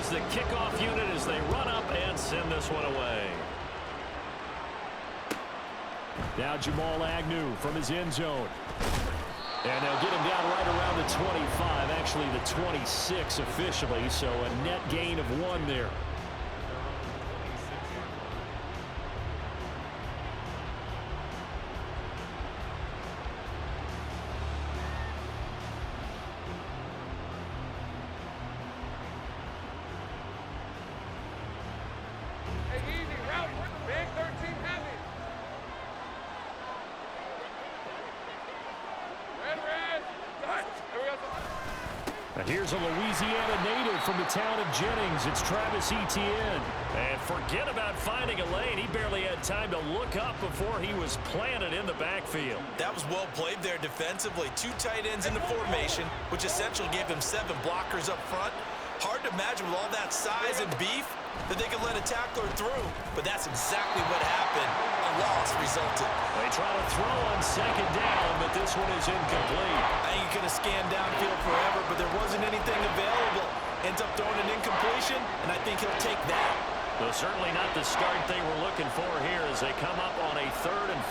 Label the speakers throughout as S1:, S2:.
S1: is the kickoff unit as they run up and send this one away.
S2: Now Jamal Agnew from his end zone. And they'll get him down right around the 25, actually the 26 officially, so a net gain of 1 there. And here's a Louisiana native from the town of Jennings. It's Travis Etienne.
S1: And forget about finding a lane. He barely had time to look up before he was planted in the backfield.
S3: That was well played there defensively. 2 tight ends in the formation, which essentially gave them 7 blockers up front. Hard to imagine with all that size and beef that they could let a tackler through, but that's exactly what happened. A loss resulted.
S1: They try to throw on 2nd down, but this one is incomplete.
S3: I think he could have scanned downfield forever, but there wasn't anything available. Ends up throwing an incompletion, and I think he'll take that.
S1: Well, certainly not the start they were looking for here as they come up on a 3rd and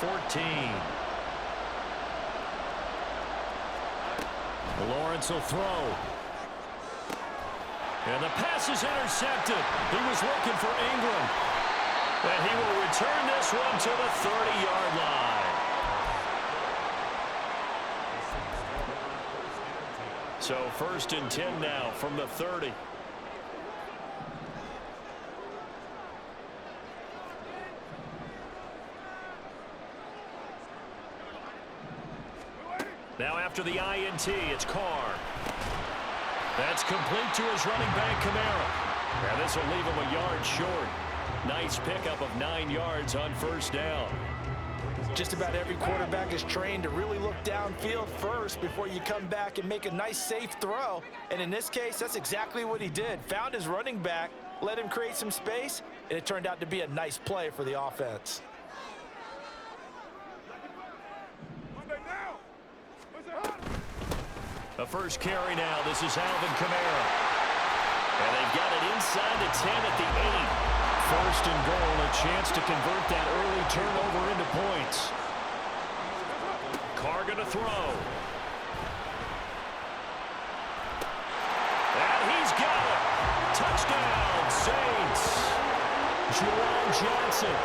S1: 14.
S2: Lawrence will throw.
S1: And the pass is intercepted. He was looking for Ingram. And he will return this one to the 30-yard line. So 1st and 10 now from the 30. Now after the INT, it's Carr. That's complete to his running back, Kamara. Now this will leave him a yard short. Nice pickup of 9 yards on 1st down.
S3: Just about every quarterback is trained to really look downfield first before you come back and make a nice, safe throw. And in this case, that's exactly what he did. Found his running back, let him create some space, and it turned out to be a nice play for the offense.
S1: The first carry now. This is Alvin Kamara. And they've got it inside the 10 at the 8.
S2: 1st and goal, a chance to convert that early turnover into points.
S1: Carr going to throw. And he's got it. Touchdown, Saints.
S2: Juwan Johnson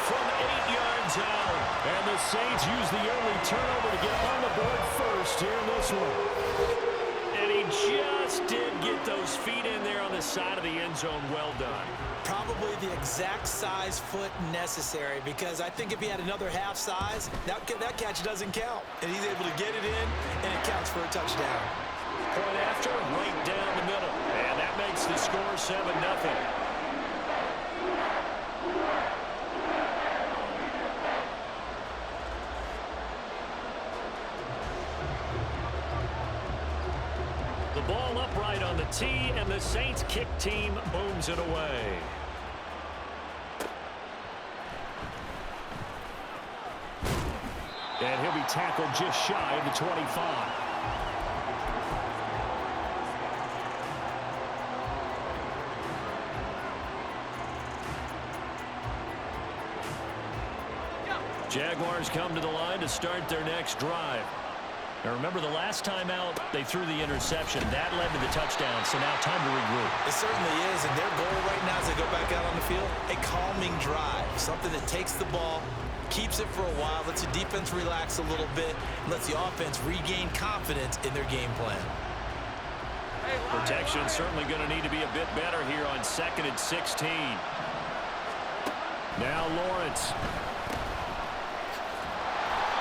S1: from 8 yards out.
S2: And the Saints use the early turnover to get on the board first here in this one.
S1: And he just did get those feet in there on the side of the end zone. Well done.
S3: Probably the exact size foot necessary, because I think if he had another half size, that catch doesn't count. And he's able to get it in, and it counts for a touchdown.
S1: Point after, right down the middle. And that makes the score 7-0. The ball upright on the tee, and the Saints kick team booms it away.
S2: And he'll be tackled just shy of the 25.
S1: Jaguars come to the line to start their next drive. Now remember, the last time out, they threw the interception. That led to the touchdown, so now time to regroup.
S3: It certainly is, and their goal right now as they go back out on the field, a calming drive, something that takes the ball, keeps it for a while, lets the defense relax a little bit, and lets the offense regain confidence in their game plan.
S1: Protection certainly going to need to be a bit better here on 2nd and 16.
S2: Now Lawrence.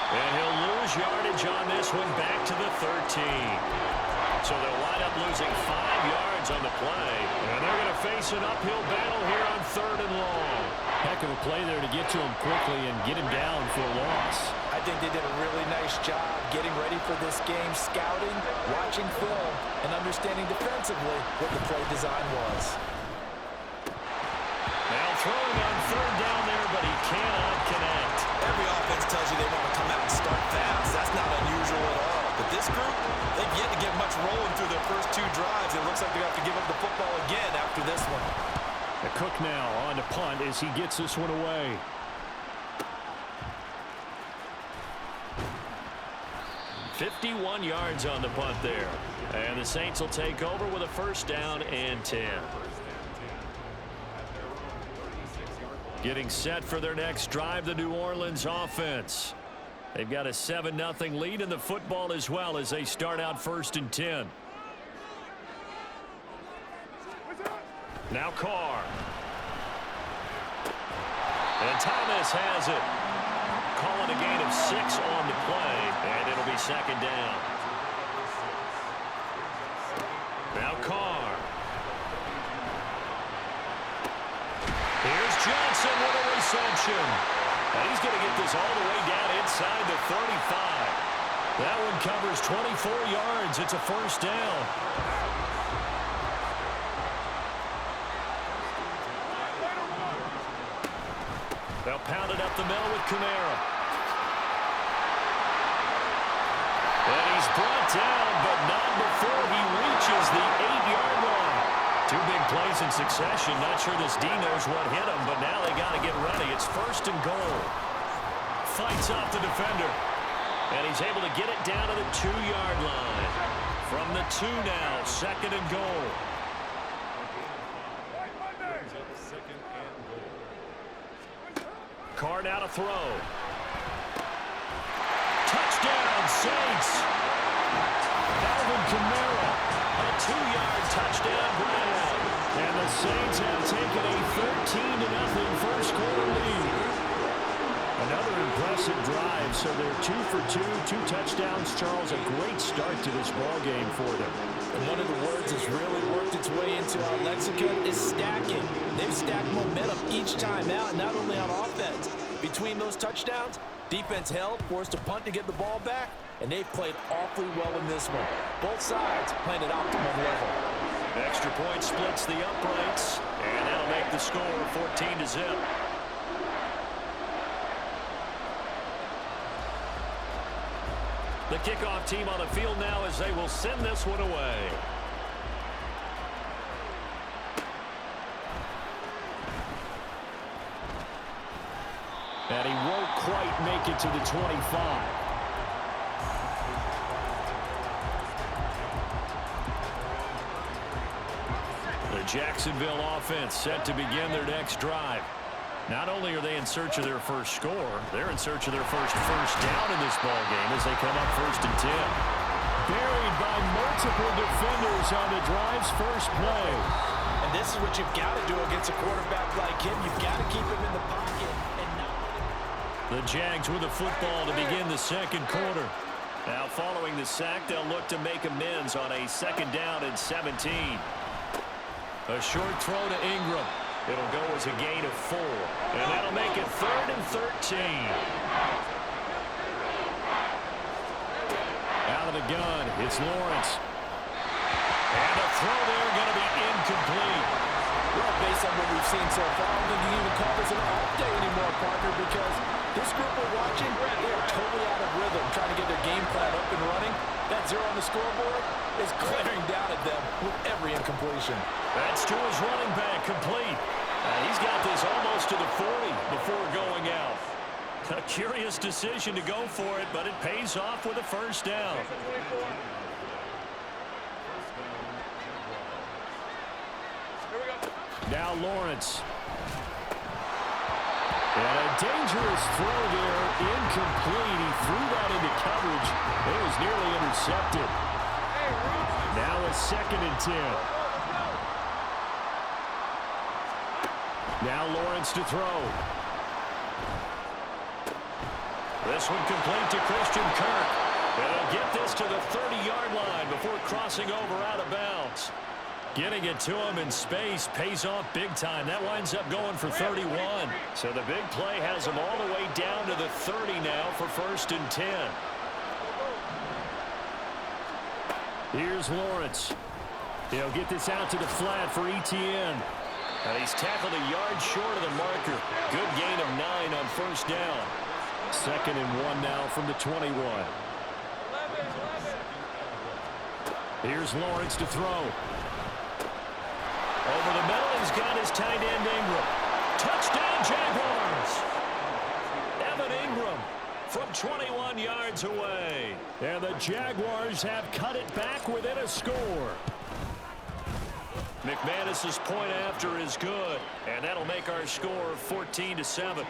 S1: And he'll lose yardage on this one, back to the 13. So they'll wind up losing 5 yards on the play. And they're going to face an uphill battle here on 3rd and long.
S2: Heck of a play there to get to him quickly and get him down for a loss.
S3: I think they did a really nice job getting ready for this game, scouting, watching film, and understanding defensively what the play design was.
S1: Now throwing on 3rd down there, but he cannot connect.
S3: Every offense tells you they want to come out and start fast. That's not unusual at all. But this this group, they've yet to get much rolling through their first 2 drives. It looks like they have to give up the football again after this one.
S2: The Cook now on to punt as he gets this one away.
S1: "51 yards on the punt there. And the Saints will take over with a 1st down and 10. Getting set for their next drive, the New Orleans offense. They've got a 7-0 lead in the football as well as they start out 1st and 10. Now Carr. And Thomas has it. Calling a gain of 6 on the play, and it'll be 2nd down. Now Carr. Here's Johnson with a reception. And he's going to get this all the way down inside the 35. That one covers 24 yards. It's a 1st down. They'll pound it up the middle with Kamara. And he's brought down, but not before he reaches the 8-yard line. 2 big plays in succession. Not sure this D knows what hit him, but now they got to get ready. It's 1st and goal. Fights off the defender. And he's able to get it down to the 2-yard line. From the 2 now, 2nd and goal. Carr now to throw. Touchdown, Saints. Alvin Kamara, a 2-yard touchdown grab. And the Saints have taken a 13-0 first quarter lead. Another impressive drive, so they're 2 for 2, 2 touchdowns. Charles, a great start to this ball game for them.
S3: And one of the words that's really worked its way into our lexicon is stacking. They've stacked momentum each time out, not only on offense. Between those touchdowns, defense held, forced a punt to get the ball back, and they've played awfully well in this one. Both sides playing at optimum level.
S1: Extra point splits the uprights, and that'll make the score 14-0. The kickoff team on the field now as they will send this one away. And he won't quite make it to the 25. The Jacksonville offense set to begin their next drive. Not only are they in search of their first score, they're in search of their first down in this ball game as they come up 1st and 10.
S2: Buried by multiple defenders on the drive's first play.
S3: And this is what you've got to do against a quarterback like him. You've got to keep him in the pocket and not
S1: the Jags with the football to begin the 2nd quarter. Now following the sack, they'll look to make amends on a 2nd down and 17. A short throw to Ingram. It'll go as a gain of 4. And that'll make it 3rd and 13. Out of the gun, it's Lawrence. And the throw there going to be incomplete.
S3: Well, based on what we've seen so far, I don't think you can even call this an off day anymore, partner, because this group we're watching, they are totally out of rhythm, trying to get their game plan up and running. That 0 on the scoreboard is glaring down at them with every incompletion.
S1: That's to his running back, complete. He's got this almost to the 40 before going out. A curious decision to go for it, but it pays off with a 1st down.
S2: Now Lawrence. And a dangerous throw there, incomplete. He threw that into coverage. It was nearly intercepted. Now a 2nd and 10. Now Lawrence to throw.
S1: This one complete to Christian Kirk. And they'll get this to the 30-yard line before crossing over out of bounds. Getting it to him in space pays off big time. That winds up going for 31. So the big play has him all the way down to the 30 now for 1st and 10.
S2: Here's Lawrence. He'll get this out to the flat for Etienne.
S1: And he's tackled a yard short of the marker. Good gain of 9 on 1st down.
S2: 2nd and 1 now from the 21. Here's Lawrence to throw.
S1: Over the middle, he's got his tight end Ingram. Touchdown, Jaguars! Evan Ingram from 21 yards away.
S2: And the Jaguars have cut it back within a score.
S1: McManus's point after is good, and that'll make our score 14-7.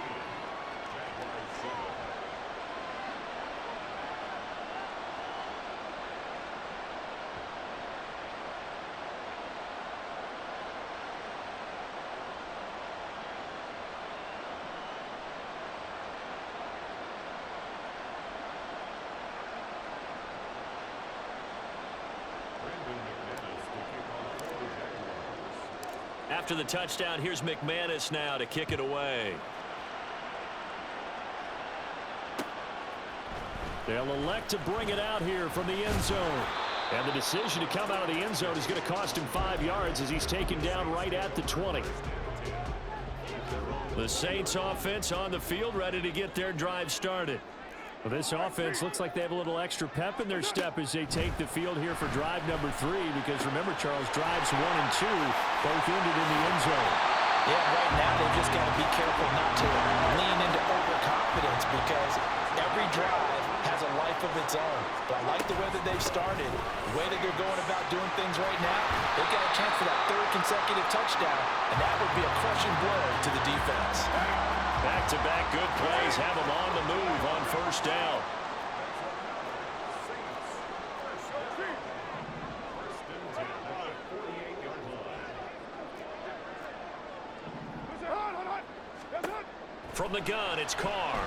S1: After the touchdown, here's McManus now to kick it away.
S2: They'll elect to bring it out here from the end zone. And the decision to come out of the end zone is going to cost him 5 yards as he's taken down right at the 20.
S1: The Saints offense on the field, ready to get their drive started.
S2: Well, this offense looks like they have a little extra pep in their step as they take the field here for drive number 3, because remember, Charles, drives 1 and 2 both ended in the end zone.
S3: Yeah, right now they've just got to be careful not to lean into overconfidence, because every drive has a life of its own. But I like the way that they've started, the way that they're going about doing things right now. They've got a chance for that 3rd consecutive touchdown, and that would be a crushing blow to the defense.
S1: Back-to-back good plays have them on the move on first down. From the gun, it's Carr.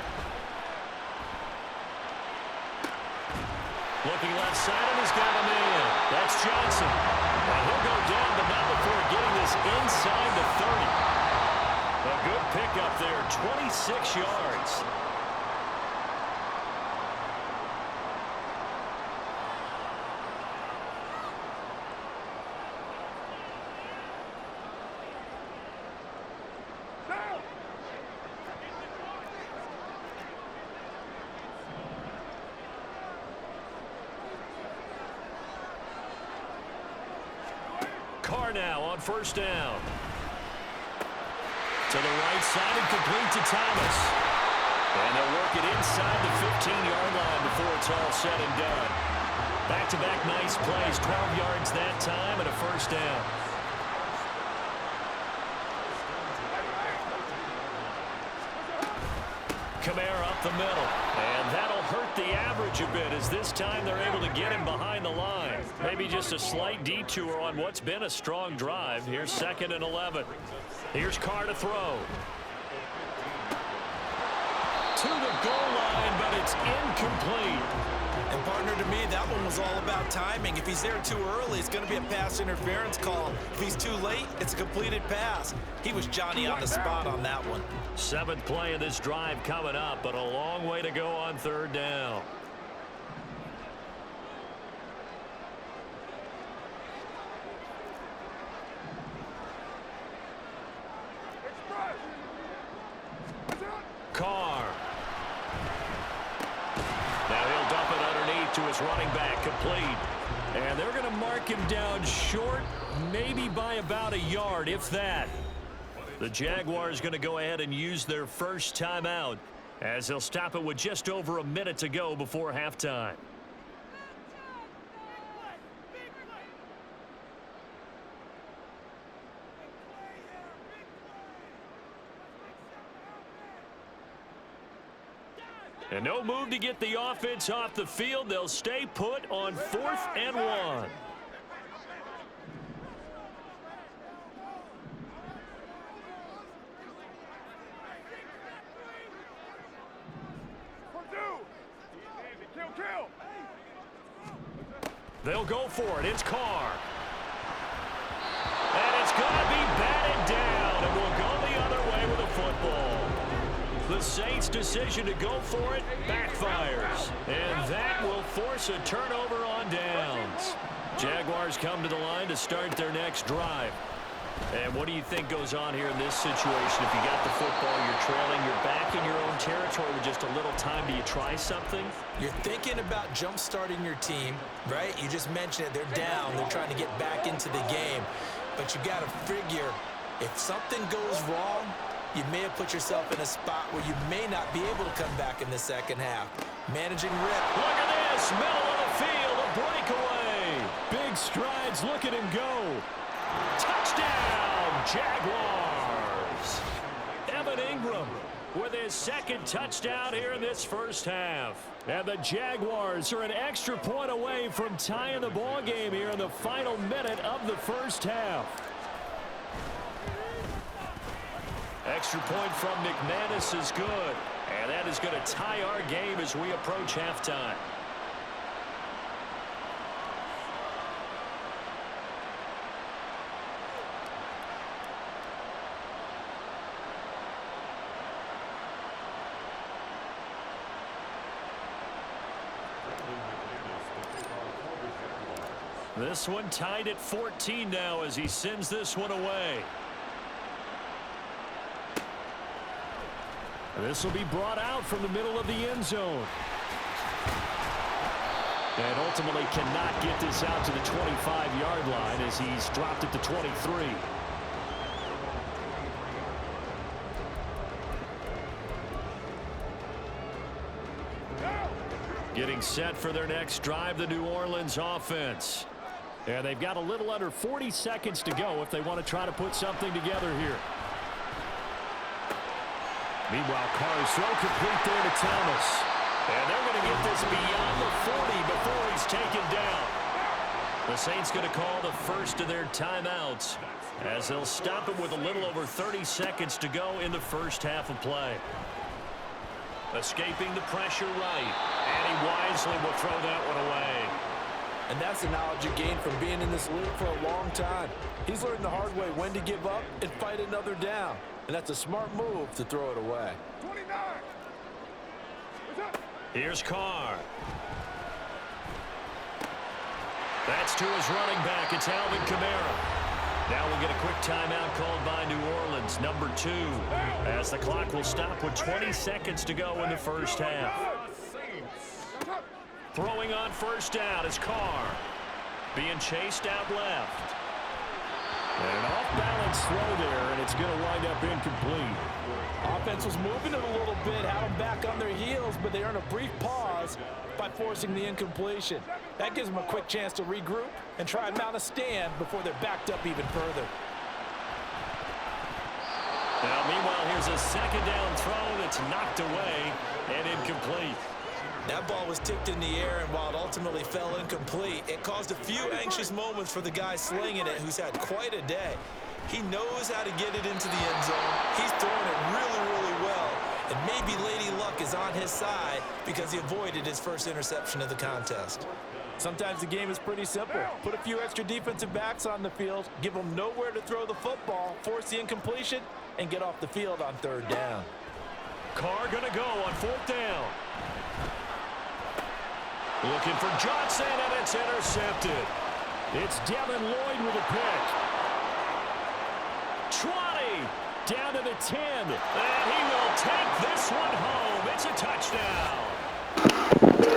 S1: Looking left side, and he's got a man. That's Johnson. And he'll go down, but not before getting this inside the 30. A good pickup there, 26 yards. Carr now on first down. To the right side and complete to Thomas. And they'll work it inside the 15-yard line before it's all said and done. Back-to-back nice plays, 12 yards that time and a first down. Kamara up the middle. And that'll hurt the average a bit, as this time they're able to get him behind the line. Maybe just a slight detour on what's been a strong drive. Here's 2nd and 11. Here's Carr to throw. To the goal line, but it's incomplete.
S3: And partner, to me, that one was all about timing. If he's there too early, it's going to be a pass interference call. If he's too late, it's a completed pass. He was Johnny on the spot on that one.
S1: 7th play of this drive coming up, but a long way to go on 3rd down. Carr. Now he'll dump it underneath to his running back, complete. And they're going to mark him down short, maybe by about a yard, if that. The Jaguars going to go ahead and use their first timeout, as they'll stop it with just over a minute to go before halftime. And no move to get the offense off the field. They'll stay put on 4th and 1. They'll go for it. It's Carr. And it's going to be batted down, and we'll go the other way with a football. The Saints' decision to go for it backfires, and that will force a turnover on downs. Jaguars come to the line to start their next drive. And what do you think goes on here in this situation? If you got the football, you're trailing, you're back in your own territory with just a little time. Do you try something?
S3: You're thinking about jump-starting your team, right? You just mentioned it. They're down. They're trying to get back into the game. But you got to figure, if something goes wrong, you may have put yourself in a spot where you may not be able to come back in the second half. Managing rip.
S2: Look at this. Middle of the field. A breakaway. Big strides. Look at him go. Touchdown, Jaguars. Evan Ingram with his second touchdown here in this first half. And the Jaguars are an extra point away from tying the ball game here in the final minute of the first half.
S1: Extra point from McManus is good. And that is going to tie our game as we approach halftime. This one tied at 14 now as he sends this one away.
S2: This will be brought out from the middle of the end zone. And ultimately cannot get this out to the 25-yard line as he's dropped at the 23. Getting set for their next drive, the New Orleans offense. And they've got a little under 40 seconds to go if they want to try to put something together here. Meanwhile, Carr's throw complete there to Thomas. And they're going to get this beyond the 40 before he's taken down. The Saints going to call the first of their timeouts as they'll stop him with a little over 30 seconds to go in the first half of play. Escaping the pressure right. And he wisely will throw that one away.
S3: And that's the knowledge you gain from being in this league for a long time. He's learned the hard way when to give up and fight another down. And that's a smart move to throw it away.
S4: 29.
S1: Here's Carr. That's to his running back. It's Alvin Kamara. Now we'll get a quick timeout called by New Orleans, number 2, as the clock will stop with 20 seconds to go in the first half. Throwing on first down is Carr. Being chased out left.
S2: And an off-balance throw there, and it's going to wind up incomplete.
S3: Offense was moving it a little bit, had them back on their heels, but they earned a brief pause by forcing the incompletion. That gives them a quick chance to regroup and try and mount a stand before they're backed up even further.
S1: Now, meanwhile, here's a second down throw that's knocked away and incomplete.
S3: That ball was tipped in the air, and while it ultimately fell incomplete, it caused a few anxious moments for the guy slinging it, who's had quite a day. He knows how to get it into the end zone. He's throwing it really, really well. And maybe Lady Luck is on his side because he avoided his first interception of the contest. Sometimes the game is pretty simple. Put a few extra defensive backs on the field, give them nowhere to throw the football, force the incompletion, and get off the field on third down.
S1: Carr going to go on fourth down. Looking for Johnson, and it's intercepted.
S2: It's Devin Lloyd with a pick.
S1: 20.
S2: Down to the 10.
S1: And he will take this one home. It's a touchdown.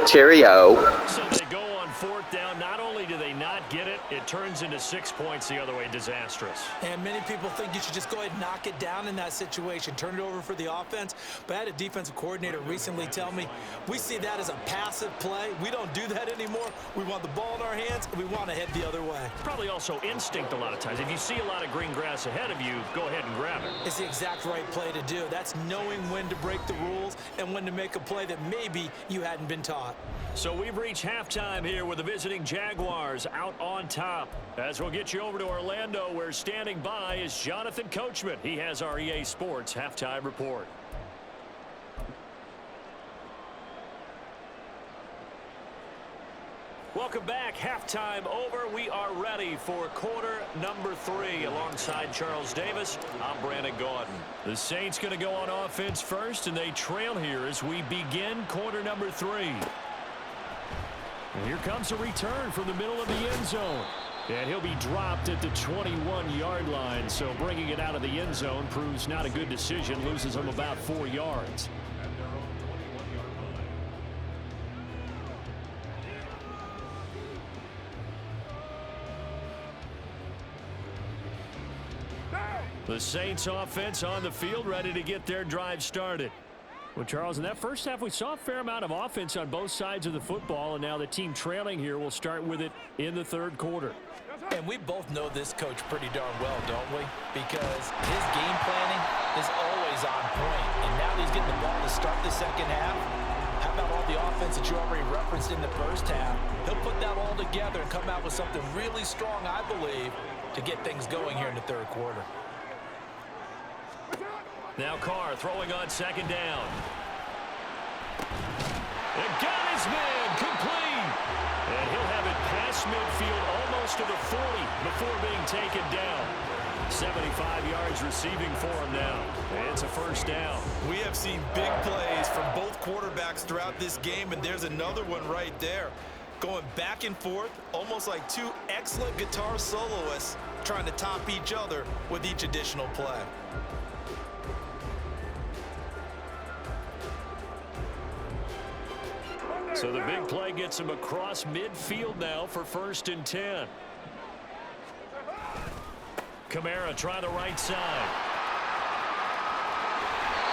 S5: Cheerio.
S1: So they go on fourth down. Not only do they not get it, it turns into 6 points the other way. Disastrous.
S3: And many people think you should just go ahead and knock it down in that situation. Turn it over for the offense. But I had a defensive coordinator recently tell me, we see that as a passive play. We don't do that anymore. We want the ball in our hands, and we want to head the other way.
S1: Probably also instinct a lot of times. If you see a lot of green grass ahead of you, go ahead and grab it.
S3: It's the exact right play to do. That's knowing when to break the rules and when to make a play that maybe you hadn't been taught.
S1: So we've reached halftime here with the visiting Jaguars out on top. As we'll get you over to Orlando, where standing by is Jonathan Coachman. He has our EA Sports halftime report. Welcome back. Halftime over. We are ready for quarter number 3. Alongside Charles Davis, I'm Brandon Gaudin. The Saints going to go on offense first, and they trail here as we begin quarter number 3.
S2: And here comes a return from the middle of the end zone. And he'll be dropped at the 21-yard line, so bringing it out of the end zone proves not a good decision, loses him about 4 yards. The Saints offense on the field, ready to get their drive started. Well, Charles, in that first half, we saw a fair amount of offense on both sides of the football, and now the team trailing here will start with it in the third quarter.
S3: And we both know this coach pretty darn well, don't we? Because his game planning is always on point. And now that he's getting the ball to start the second half, how about all the offense that you already referenced in the first half? He'll put that all together and come out with something really strong, I believe, to get things going here in the third quarter.
S1: Now Carr throwing on second down. And got his man complete. And he'll have it past midfield almost to the 40 before being taken down. 75 yards receiving for him now. And it's a first down.
S3: We have seen big plays from both quarterbacks throughout this game, and there's another one right there. Going back and forth, almost like two excellent guitar soloists trying to top each other with each additional play.
S1: So the big play gets him across midfield now for 1st and 10. Kamara try the right side.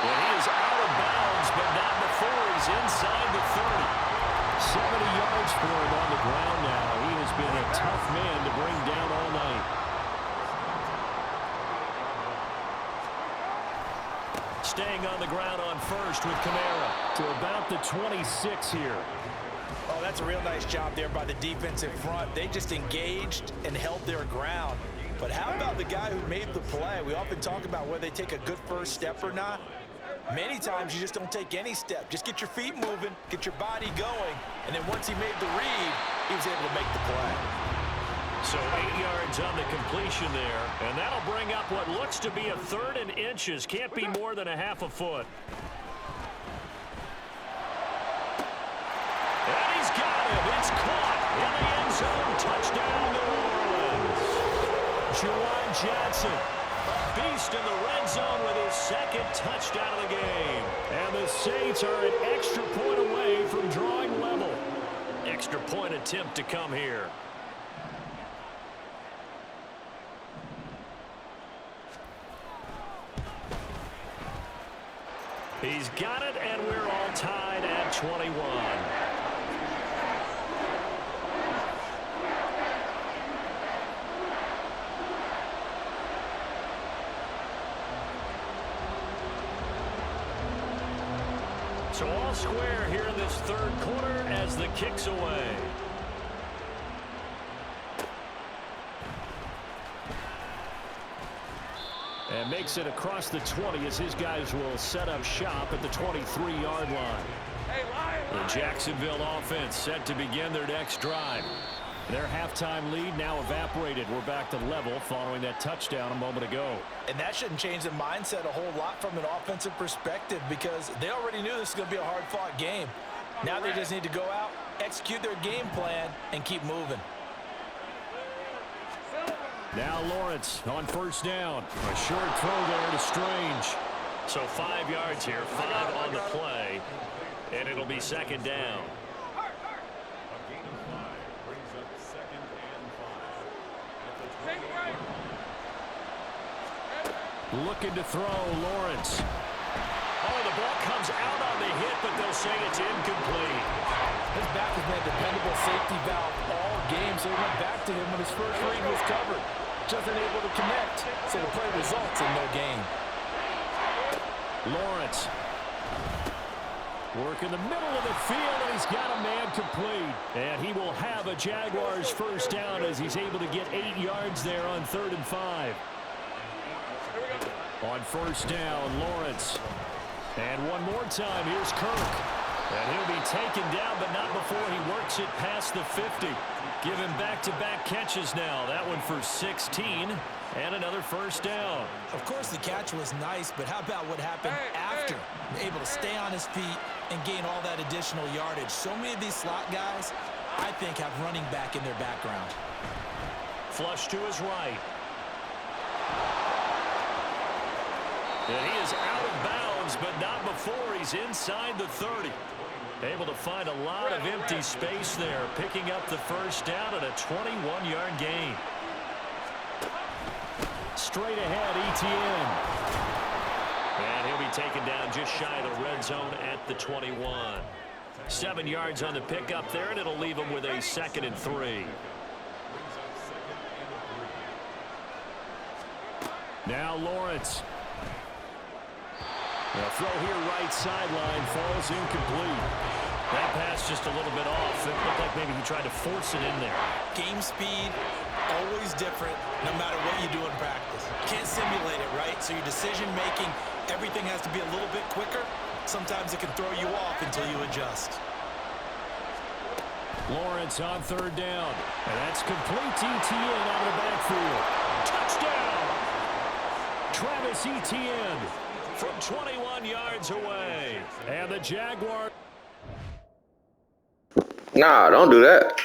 S1: And he is out of bounds, but not before he's inside the 30. 70 yards for him on the ground now. He has been a tough man to bring down all night. Staying on the ground on first with Kamara.
S2: To about the 26 here.
S3: Oh, that's a real nice job there by the defensive front. They just engaged and held their ground. But how about the guy who made the play? We often talk about whether they take a good first step or not. Many times you just don't take any step. Just get your feet moving, get your body going, and then once he made the read, he was able to make the play.
S1: So 8 yards on the completion there, and that'll bring up what looks to be a 3rd and inches. Can't be more than a half a foot. And he's got him. It's caught in the end zone. Touchdown, New Orleans. Juwan Johnson, a beast in the red zone with his 2nd touchdown of the game.
S2: And the Saints are an extra point away from drawing level.
S1: Extra point attempt to come here. He's got it, and we're all tied at 21. So all square here in this third quarter as the kick's away.
S2: And makes it across the 20 as his guys will set up shop at the 23-yard line.
S1: The Jacksonville offense set to begin their next drive.
S2: Their halftime lead now evaporated. We're back to level following that touchdown a moment ago.
S3: And that shouldn't change the mindset a whole lot from an offensive perspective because they already knew this was going to be a hard-fought game. Now they just need to go out, execute their game plan, and keep moving.
S2: Now Lawrence on first down. A short throw there to Strange.
S1: So 5 yards here, 5 on the play, and it'll be 2nd down.
S2: Looking to throw, Lawrence.
S1: Oh, the ball comes out on the hit, but they'll say it's incomplete.
S3: His back has been a dependable safety valve all game, so he went back to him when his first read was covered. Just unable to connect, so the play results in no gain.
S2: Lawrence. Work in the middle of the field, and he's got a man complete. And he will have a Jaguars first down as he's able to get 8 yards there on 3rd and 5. On first down, Lawrence. And one more time, here's Kirk. And he'll be taken down, but not before he works it past the 50. Give him back-to-back catches now. That one for 16 and another first down.
S3: Of course, the catch was nice, but how about what happened after? Able to stay on his feet and gain all that additional yardage. So many of these slot guys, I think, have running back in their background.
S1: flush to his right. And he is out of bounds, but not before he's inside the 30. Able to find a lot of empty space there, picking up the first down at a 21-yard gain. Straight ahead, Etienne. And he'll be taken down just shy of the red zone at the 21. 7 yards on the pickup there, and it'll leave him with a 2nd and 3.
S2: Now Lawrence. The throw here right sideline falls incomplete.
S1: That pass just a little bit off. It looked like maybe he tried to force it in there.
S3: Game speed, always different, no matter what you do in practice. Can't simulate it, right? So your decision-making, everything has to be a little bit quicker. Sometimes it can throw you off until you adjust.
S2: Lawrence on 3rd down. And that's complete to Etienne out of the backfield.
S1: Touchdown!
S2: Travis Etienne
S1: From 21 yards away.
S2: and the Jaguars.
S4: Nah, don't do that.